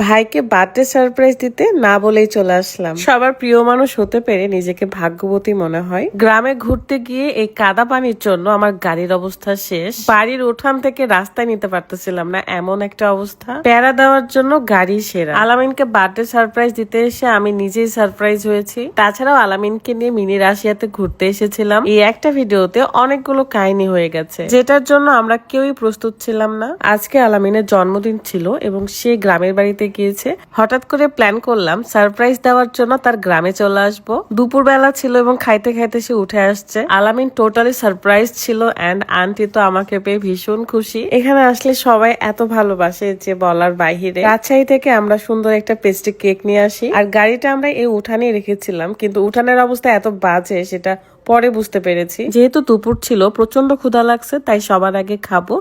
ভাইকে birthday surprise দিতে না বলেই চলে আসলাম। সবার প্রিয় মানুষ হতে পেরে নিজেকে ভাগ্যবতী মনে হয়। গ্রামে ঘুরতে গিয়ে এই কাদা পানির জন্য আমার গাড়ির অবস্থা শেষ। বাড়ির উঠান থেকে রাস্তায় নিতে পারতেছিলাম না, এমন একটা অবস্থা। প্যারা দেওয়ার জন্য গাড়ি সেরা। আলামিনকে বার্থডে সারপ্রাইজ দিতে এসে আমি নিজেই সারপ্রাইজ হয়েছি। তাছাড়াও আলামিনকে নিয়ে মিনি রাশিয়াতে ঘুরতে এসেছিলাম। এই একটা ভিডিওতে অনেকগুলো কাহিনী হয়ে গেছে, যেটার জন্য আমরা কেউই প্রস্তুত ছিলাম না। আজকে আলামিনের জন্মদিন ছিল এবং সে গ্রামের বাড়িতে গিয়েছে। হঠাৎ করে প্ল্যান করলাম সারপ্রাইজ দেওয়ার জন্য তার গ্রামে চলে আসবো। দুপুরবেলা ছিল এবং খাইতে খাইতে সে উঠে আসছে। আলামিন টোটালি সারপ্রাইজ ছিল এন্ড আন্টি তো আমাকে পেয়ে ভীষণ খুশি। এখানে আসলে সবাই এত ভালোবাসে যে বলার বাহিরে। রাজশাহী থেকে আমরা সুন্দর একটা পেস্ট্রি কেক নিয়ে আসি, আর গাড়িটা আমরা এই উঠানেই রেখেছিলাম, কিন্তু উঠানের অবস্থা এত বাজে সেটা পরে বুঝতে পেরেছি। যেহেতু দুপুর ছিল, প্রচন্ড ক্ষুধা লাগছে, তাই সবার আগে খাবো।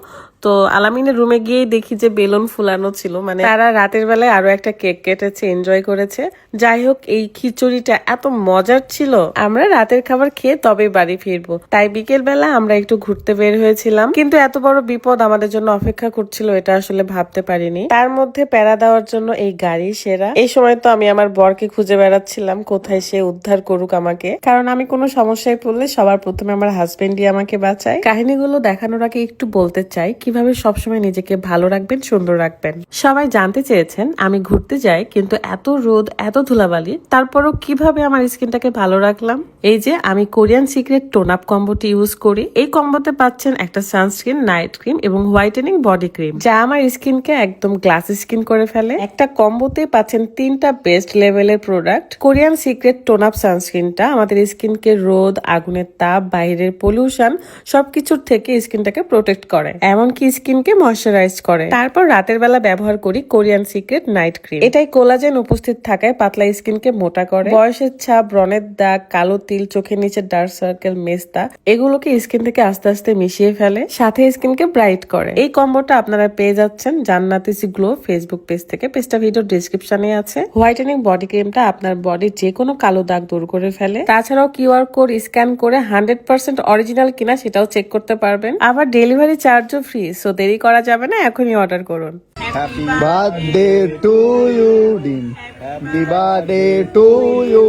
তো আলামিনের রুমে গিয়ে দেখি যে বেলুন ফুলানো ছিল, মানে তারা রাতের বেলায় আরো একটা কেক কেটেছে, এনজয় করেছে। যাই হোক, এই খিচুড়িটা এত মজার ছিল। আমরা রাতের খাবার খেয়ে তবেই বাড়ি ফিরবো, তাই বিকেল বেলা আমরা একটু ঘুরতে বের হয়েছিলাম। কিন্তু এত বড় বিপদ আমাদের জন্য অপেক্ষা করছিল এটা আসলে ভাবতে পারিনি। তার মধ্যে প্যারা দেওয়ার জন্য এই গাড়ি সেরা। এই সময় তো আমি আমার বরকে খুঁজে বেড়াচ্ছিলাম কোথায় সে উদ্ধার করুক আমাকে, কারণ আমি কোনো সমস্যায় পড়লে সবার প্রথমে আমার হাজবেন্ডই আমাকে বাঁচায়। কাহিনীগুলো দেখানোর আগে একটু বলতে চাই কিভাবে সবসময় নিজেকে ভালো রাখবেন, সুন্দর রাখবেন। সবাই জানতে চেয়েছেন আমি ঘুরতে যাই কিন্তু এত রোদ, এত ধুলাবালি, তারপরও কিভাবে আমার স্কিনটাকে ভালো রাখলাম। এই যে আমি কোরিয়ান সিক্রেট টোন আপ কম্বোটি ইউজ করি। এই কম্বোতে পাচ্ছেন একটা সানস্ক্রিন, নাইট ক্রিম এবং হোয়াইটেনিং বডি ক্রিম, যা আমার স্কিনকে একদম গ্লাস স্কিন করে ফেলে। একটা কম্বোতে পাচ্ছেন 3টা বেস্ট লেভেলের product. Korean secret tone up সানস্ক্রিনটা আমাদের স্কিনকে রোদ, আগুনের তাপ, বাইরের পলিউশন সবকিছুর থেকে স্কিনটাকে প্রোটেক্ট করে, এমনকি স্কিনকে ময়শ্চারাইজ করে। তারপর রাতের বেলা ব্যবহার করি কোরিয়ান সিক্রেট নাইট ক্রিম। এটাই কোলাজেন উপস্থিত থাকায় পাতলা স্কিনকে মোটা করে। বয়সের ছাপ, ব্রণের দাগ, কালো তিল, চোখের নিচে ডার্ক সার্কেল, মেস্তা, এগুলোকে স্কিন থেকে আস্তে আস্তে মিশিয়ে ফেলে, সাথে স্কিনকে ব্রাইট করে। এই কম্বোটা আপনারা পেয়ে যাচ্ছেন জান্নাতিসি গ্লো ফেসবুক পেজ থেকে। পেজটা ভিডিও ডেসক্রিপশনে আছে। হোয়াইটেনিং বডি ক্রিমটা আপনার বডির যে কোনো কালো দাগ দূর করে ফেলে। তাছাড়াও কিউআর কোড স্ক্যান করে 100% অরিজিনাল কিনা সেটাও চেক করতে পারবেন। আবার ডেলিভারি চার্জও ফ্রি, সো দেরি করা যাবে না, এখনই অর্ডার করুন। হ্যাপি বার্থডে টু ইউ ডিন, happy birthday to you,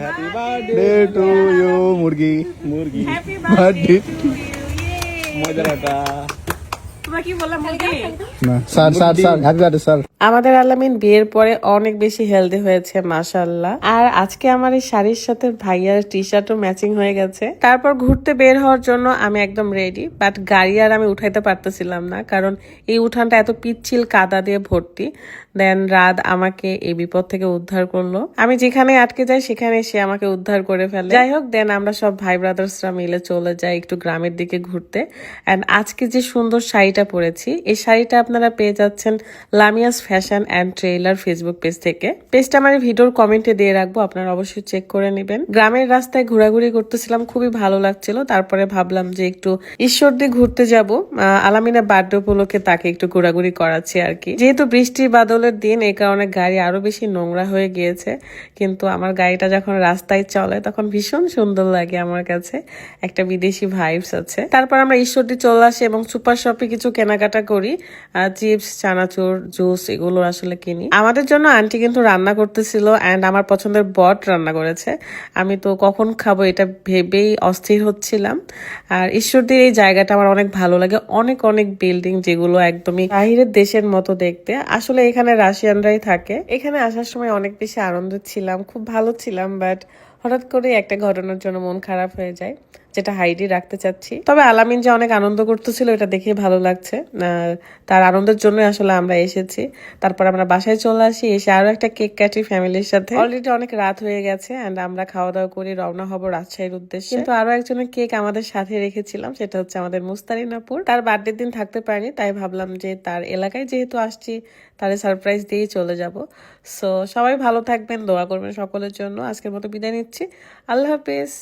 happy birthday to you মুরগি, মুরগি বার্থডে মজাটা। তোমরা কি বললাম মুরগি? না sir sir sir happy birthday sir. আমাদের আলামিন বিয়ের পরে অনেক বেশি হেলদি হয়েছে মাশাআল্লাহ। আর আজকে আমার এই শাড়ির সাথে ভাইয়ার টি শার্টও ম্যাচিং হয়ে গেছে। তারপর ঘুরতে বের হওয়ার জন্য আমি একদম রেডি, বাট গাড়ি আর আমি উঠাইতে পারতেছিলাম না, কারণ এই উঠানটা এত পিচ্ছিল কাদা দিয়ে ভর্তি। দেন রাত আমাকে এই বিপদ থেকে উদ্ধার করলো। আমি যেখানে আটকে যাই সেখানে সে আমাকে উদ্ধার করে ফেলে। যাই হোক, দেন আমরা সব ভাই ব্রাদার্সরা মিলে চলে যাই একটু গ্রামের দিকে ঘুরতে। এন্ড আজকে যে সুন্দর শাড়িটা পরেছি, এই শাড়িটা আপনারা পেয়ে যাচ্ছেন Lamia's fashion and trailer Facebook page থেকে। পেজটা আমার ভিডিওর কমেন্টে দিয়ে রাখবো, আপনারা অবশ্যই চেক করে নেবেন। গ্রামের রাস্তায় ঘোরাঘুরি করতেছিলাম, খুবই ভালো লাগছিল। তারপরে ভাবলাম যে একটু ঈশ্বরদী ঘুরতে যাব। আলামিনা বার্থডে উপলক্ষে তাকে একটু ঘোরাঘুরি করাচ্ছি আর কি। যেহেতু বৃষ্টি বাদলের দিন, এই কারণে গাড়ি আরো বেশি নোংরা হয়ে গিয়েছে, কিন্তু আমার গাড়িটা যখন রাস্তায় চলে তখন ভীষণ সুন্দর লাগে আমার কাছে, একটা বিদেশি ভাইবস আছে। তারপর আমরা ঈশ্বরদী চলে আসি এবং সুপার শপে কিছু কেনাকাটা করি, চিপস, চানাচুর, জুস এগুলো আসলে কিনি। আমাদের জন্য আন্টি কিন্তু রান্না করতেছিল এন্ড আমার পছন্দের বট রান্না করেছে। আমি তো কখন খাবো এটা ভেবেই অস্থির হচ্ছিলাম। আর ঈশ্বরদীর এই জায়গাটা আমার অনেক ভালো লাগে, অনেক অনেক বিল্ডিং যেগুলো একদমই বাহিরের দেশের মতো দেখতে। আসলে এখানে রাশিয়ানরাই থাকে। এখানে আসার সময় অনেক বেশি আনন্দ ছিলাম, খুব ভালো ছিলাম, বাট হঠাৎ করে একটা ঘটনার জন্য মন খারাপ হয়ে যায়, যেটা হাইডি রাখতে চাচ্ছি। তবে আলামিন যে অনেক আনন্দ করতেছিল এটা দেখে ভালো লাগছে, তার আনন্দের জন্য আসলে আমরা এসেছি। তারপর আমরা বাসায় চলে আসি, এসে আরো একটা কেক কাটি ফ্যামিলির সাথে। অলরেডি অনেক রাত হয়ে গেছে এন্ড আমরা খাওয়া দাওয়া করে রওনা হব রাজশাহীর উদ্দেশ্যে। কিন্তু আরো একজনের কেক আমাদের সাথে রেখেছিলাম, সেটা হচ্ছে আমাদের মুস্তারিন আপুর। তার বার্থডে দিন থাকতে পারিনি, তাই ভাবলাম যে তার এলাকায় যেহেতু আসছি তাহলে সারপ্রাইজ দিয়েই চলে যাব। সো সবাই ভালো থাকবেন, দোয়া করবেন সকলের জন্য। আজকের মতো বিদায় নিচ্ছি, আল্লাহ হাফেজ।